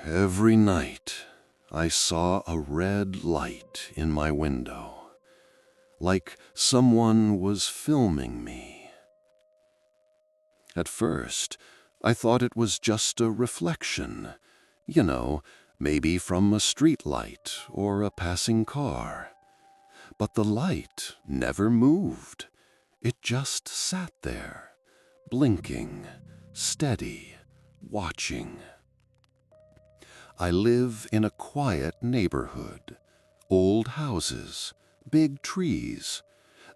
Every night, I saw a red light in my window, like someone was filming me. At first, I thought it was just a reflection, maybe from a street light or a passing car. But the light never moved. It just sat there, blinking, steady, watching. I live in a quiet neighborhood. Old houses, big trees,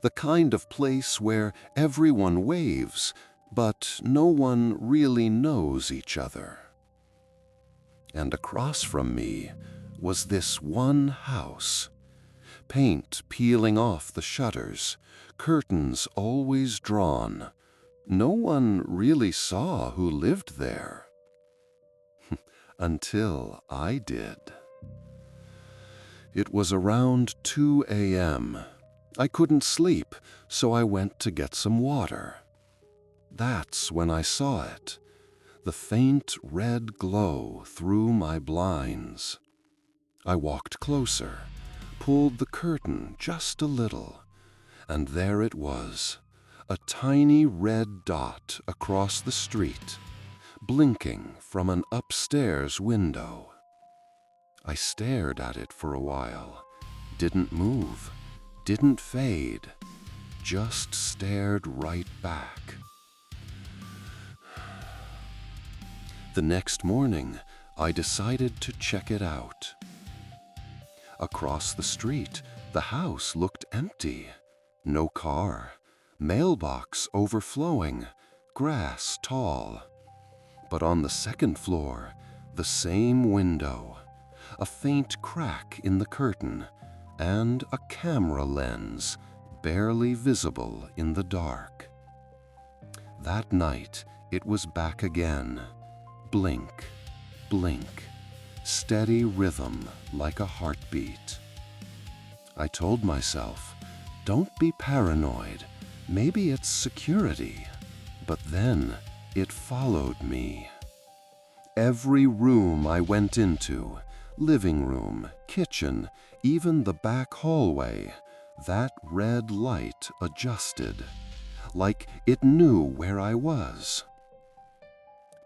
the kind of place where everyone waves, but no one really knows each other. And across from me was this one house. Paint peeling off the shutters, curtains always drawn. No one really saw who lived there. Until I did. It was around 2 a.m. I couldn't sleep, so I went to get some water. That's when I saw it, the faint red glow through my blinds. I walked closer, pulled the curtain just a little, and there it was, a tiny red dot across the street, blinking from an upstairs window. I stared at it for a while, didn't move, didn't fade, just stared right back. The next morning, I decided to check it out. Across the street, the house looked empty. No car, mailbox overflowing, grass tall. But on the second floor, the same window, a faint crack in the curtain, and a camera lens barely visible in the dark. That night, it was back again. Blink, blink, steady rhythm like a heartbeat. I told myself, don't be paranoid, maybe it's security. But then it followed me. Every room I went into, living room, kitchen, even the back hallway, that red light adjusted, like it knew where I was.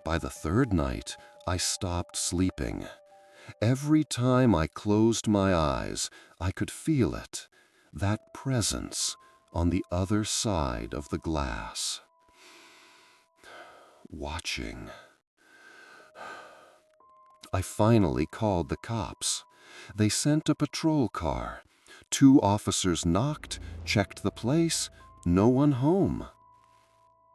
By the third night, I stopped sleeping. Every time I closed my eyes, I could feel it, that presence on the other side of the glass. Watching. I finally called the cops. They sent a patrol car. 2 officers knocked, checked the place, no one home.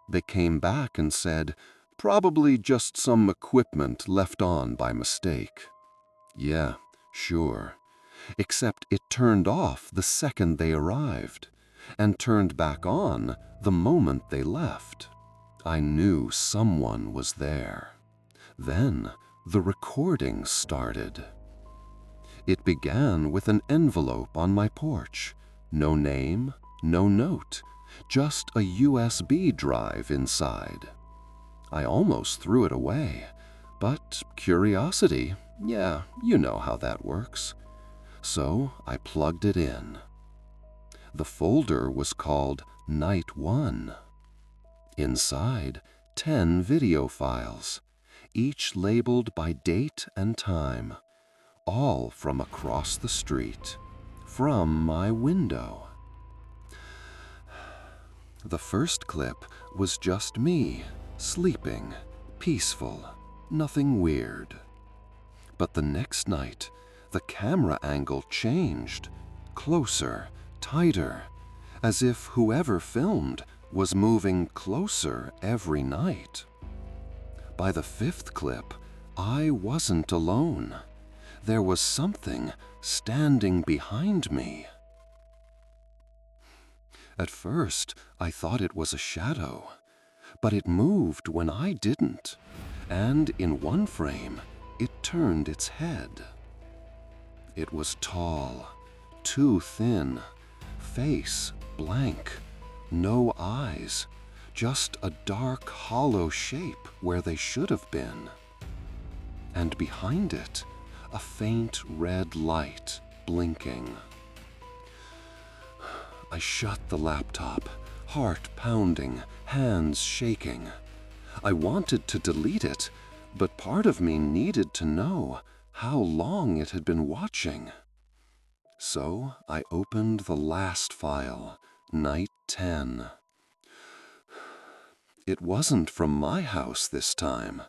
They came back and said, probably just some equipment left on by mistake. Yeah, sure. Except it turned off the second they arrived, and turned back on the moment they left. I knew someone was there. Then the recording started. It began with an envelope on my porch. No name, no note, just a USB drive inside. I almost threw it away, but curiosity, yeah, you know how that works. So I plugged it in. The folder was called Night 1. Inside, 10 video files, each labeled by date and time, all from across the street, from my window. The first clip was just me, sleeping, peaceful, nothing weird. But the next night, the camera angle changed, closer, tighter, as if whoever filmed was moving closer every night. By the 5th clip, I wasn't alone. There was something standing behind me. At first, I thought it was a shadow, but it moved when I didn't, and in one frame, it turned its head. It was tall, too thin, face blank, no eyes, just a dark, hollow shape where they should have been. and behind it, a faint red light blinking. I shut the laptop, heart pounding, hands shaking. I wanted to delete it, but part of me needed to know how long it had been watching. So I opened the last file, night 10. It wasn't from my house this time.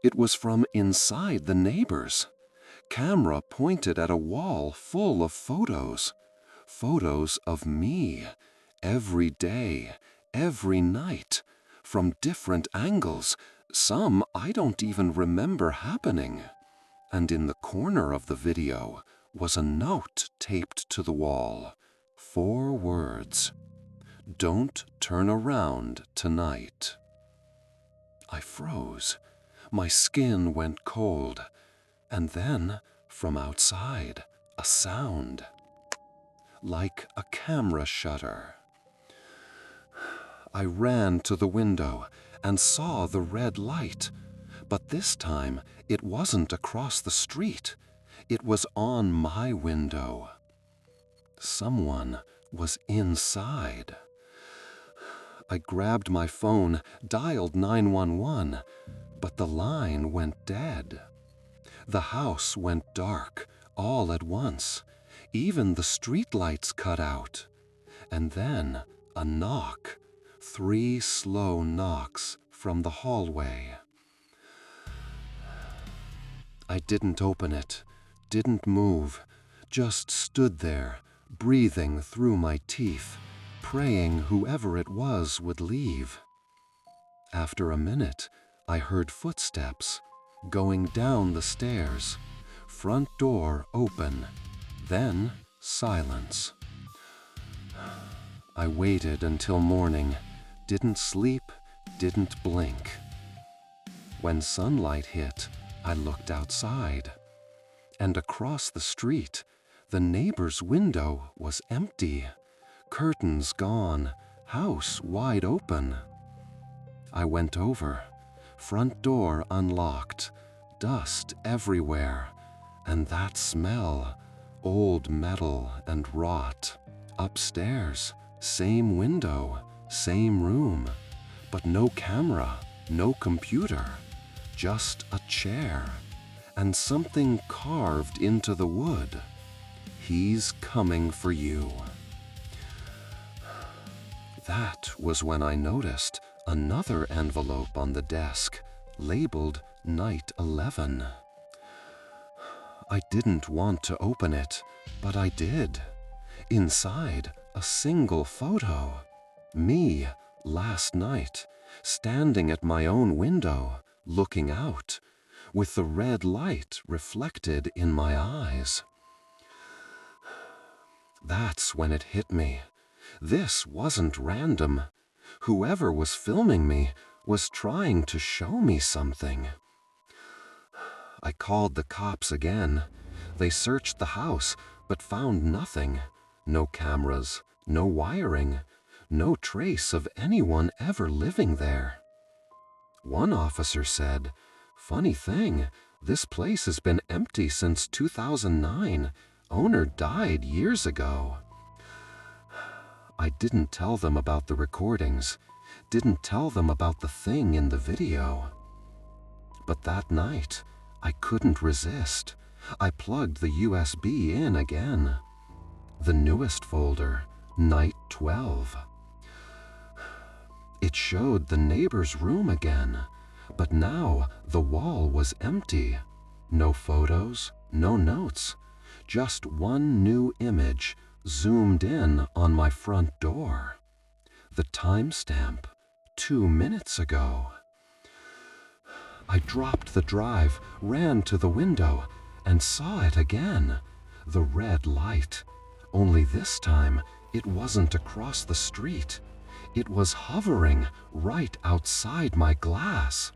It was from inside the neighbors. Camera pointed at a wall full of photos. Photos of me, every day, every night, from different angles. Some I don't even remember happening. And in the corner of the video was a note taped to the wall. 4 words. Don't turn around tonight. I froze. My skin went cold. And then, from outside, a sound. Like a camera shutter. I ran to the window and saw the red light. But this time, it wasn't across the street. It was on my window. Someone was inside. I grabbed my phone, dialed 911, but the line went dead. The house went dark all at once. Even the streetlights cut out. And then a knock. 3 slow knocks from the hallway. I didn't open it, didn't move, just stood there, breathing through my teeth, praying whoever it was would leave. After a minute, I heard footsteps, going down the stairs, front door open, then silence. I waited until morning, didn't sleep, didn't blink. When sunlight hit, I looked outside, and across the street, the neighbor's window was empty, curtains gone, house wide open. I went over, front door unlocked, dust everywhere, and that smell, old metal and rot. Upstairs, same window, same room, but no camera, no computer. Just a chair, and something carved into the wood. He's coming for you. That was when I noticed another envelope on the desk, labeled Night 11. I didn't want to open it, but I did. Inside, a single photo. Me, last night, standing at my own window, looking out, with the red light reflected in my eyes. That's when it hit me. This wasn't random. Whoever was filming me was trying to show me something. I called the cops again. They searched the house, but found nothing. No cameras, no wiring, no trace of anyone ever living there. One officer said, "Funny thing, this place has been empty since 2009. Owner died years ago." I didn't tell them about the recordings, didn't tell them about the thing in the video. But that night, I couldn't resist. I plugged the USB in again. The newest folder, Night 12. It showed the neighbor's room again, but now the wall was empty. No photos, no notes, just one new image zoomed in on my front door. The timestamp, 2 minutes ago. I dropped the drive, ran to the window, and saw it again. The red light. Only this time, it wasn't across the street. It was hovering right outside my glass.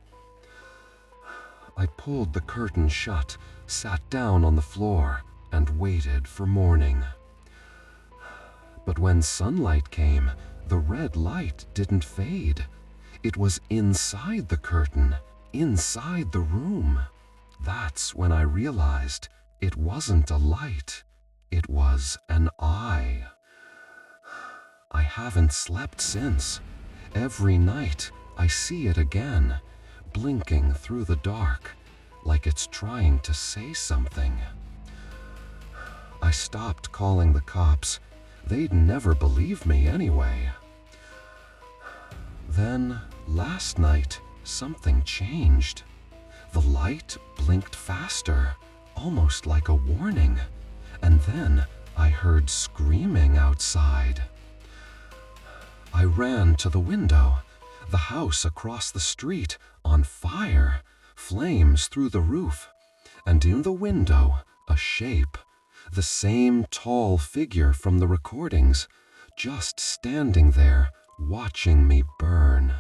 I pulled the curtain shut, sat down on the floor, and waited for morning. But when sunlight came, the red light didn't fade. It was inside the curtain, inside the room. That's when I realized it wasn't a light, it was an eye. I haven't slept since. Every night I see it again, blinking through the dark, like it's trying to say something. I stopped calling the cops. They'd never believe me anyway. Then, last night, something changed. The light blinked faster, almost like a warning, and then I heard screaming outside. I ran to the window. The house across the street, on fire, flames through the roof, and in the window, a shape, the same tall figure from the recordings, just standing there, watching me burn.